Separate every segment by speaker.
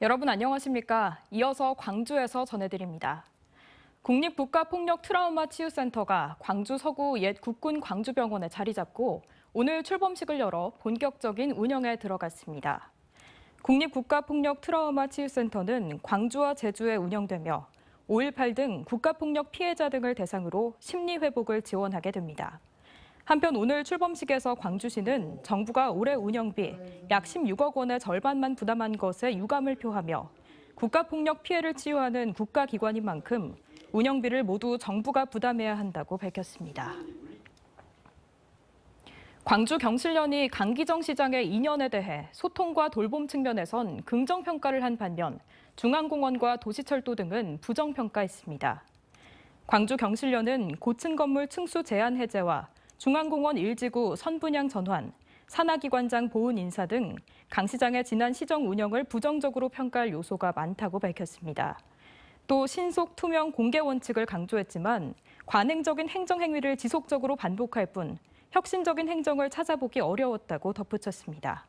Speaker 1: 여러분 안녕하십니까? 이어서 광주에서 전해드립니다. 국립국가폭력 트라우마 치유센터가 광주 서구 옛 국군 광주병원에 자리 잡고 오늘 출범식을 열어 본격적인 운영에 들어갔습니다. 국립국가폭력 트라우마 치유센터는 광주와 제주에 운영되며 5.18 등 국가폭력 피해자 등을 대상으로 심리회복을 지원하게 됩니다. 한편 오늘 출범식에서 광주시는 정부가 올해 운영비 약 16억 원의 절반만 부담한 것에 유감을 표하며 국가폭력 피해를 치유하는 국가기관인 만큼 운영비를 모두 정부가 부담해야 한다고 밝혔습니다. 광주 경실련이 강기정 시장의 이년에 대해 소통과 돌봄 측면에선 긍정평가를 한 반면 중앙공원과 도시철도 등은 부정평가했습니다. 광주 경실련은 고층 건물 층수 제한 해제와 중앙공원 1지구 선분양 전환, 산하기관장 보훈 인사 등 강 시장의 지난 시정 운영을 부정적으로 평가할 요소가 많다고 밝혔습니다. 또 신속, 투명, 공개 원칙을 강조했지만 관행적인 행정 행위를 지속적으로 반복할 뿐 혁신적인 행정을 찾아보기 어려웠다고 덧붙였습니다.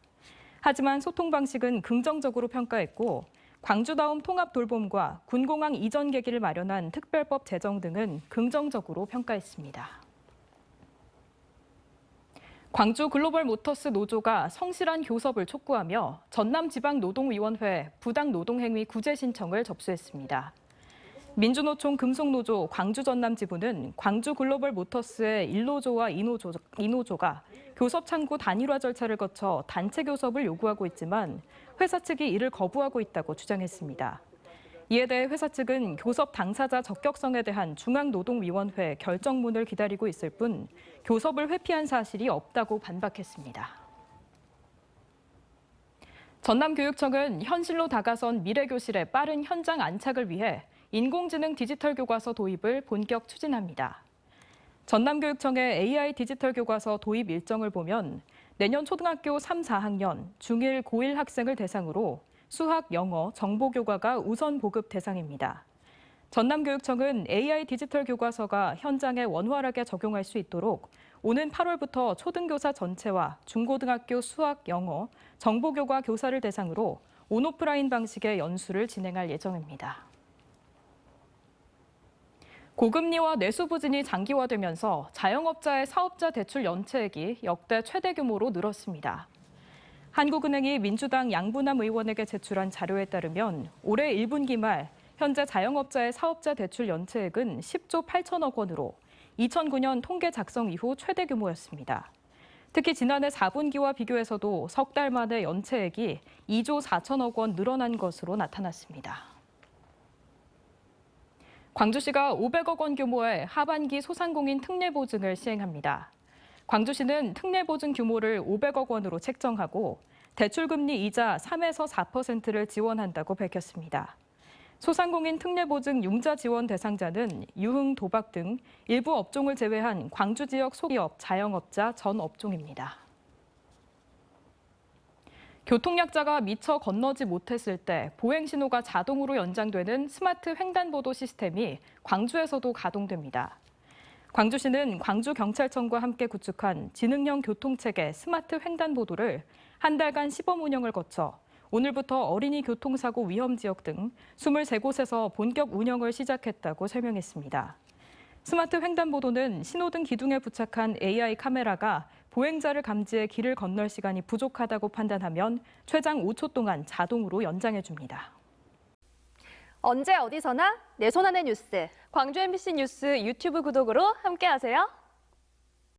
Speaker 1: 하지만 소통 방식은 긍정적으로 평가했고 광주다움 통합 돌봄과 군공항 이전 계기를 마련한 특별법 제정 등은 긍정적으로 평가했습니다. 광주 글로벌 모터스 노조가 성실한 교섭을 촉구하며 전남지방노동위원회에 부당 노동행위 구제 신청을 접수했습니다. 민주노총 금속노조 광주 전남지부는 광주 글로벌 모터스의 1노조와 2노조가 교섭 창구 단일화 절차를 거쳐 단체 교섭을 요구하고 있지만 회사 측이 이를 거부하고 있다고 주장했습니다. 이에 대해 회사 측은 교섭 당사자 적격성에 대한 중앙노동위원회 결정문을 기다리고 있을 뿐 교섭을 회피한 사실이 없다고 반박했습니다. 전남교육청은 현실로 다가선 미래교실의 빠른 현장 안착을 위해 인공지능 디지털 교과서 도입을 본격 추진합니다. 전남교육청의 AI 디지털 교과서 도입 일정을 보면 내년 초등학교 3, 4학년, 중1, 고1 학생을 대상으로 수학, 영어, 정보교과가 우선 보급 대상입니다. 전남교육청은 AI 디지털 교과서가 현장에 원활하게 적용할 수 있도록 오는 8월부터 초등교사 전체와 중고등학교 수학, 영어, 정보교과 교사를 대상으로 온오프라인 방식의 연수를 진행할 예정입니다. 고금리와 내수 부진이 장기화되면서 자영업자의 사업자 대출 연체액이 역대 최대 규모로 늘었습니다. 한국은행이 민주당 양부남 의원에게 제출한 자료에 따르면 올해 1분기 말 현재 자영업자의 사업자 대출 연체액은 10조 8천억 원으로 2009년 통계 작성 이후 최대 규모였습니다. 특히 지난해 4분기와 비교해서도 석 달 만에 연체액이 2조 4천억 원 늘어난 것으로 나타났습니다. 광주시가 500억 원 규모의 하반기 소상공인 특례보증을 시행합니다. 광주시는 특례보증 규모를 500억 원으로 책정하고 대출금리 이자 3에서 4%를 지원한다고 밝혔습니다. 소상공인 특례보증 융자 지원 대상자는 유흥, 도박 등 일부 업종을 제외한 광주 지역 소기업, 자영업자 전 업종입니다. 교통약자가 미처 건너지 못했을 때 보행신호가 자동으로 연장되는 스마트 횡단보도 시스템이 광주에서도 가동됩니다. 광주시는 광주경찰청과 함께 구축한 지능형 교통체계 스마트 횡단보도를 한 달간 시범 운영을 거쳐 오늘부터 어린이 교통사고 위험 지역 등 23곳에서 본격 운영을 시작했다고 설명했습니다. 스마트 횡단보도는 신호등 기둥에 부착한 AI 카메라가 보행자를 감지해 길을 건널 시간이 부족하다고 판단하면 최장 5초 동안 자동으로 연장해줍니다.
Speaker 2: 언제 어디서나 내 손 안의 뉴스. 광주 MBC 뉴스 유튜브 구독으로 함께하세요.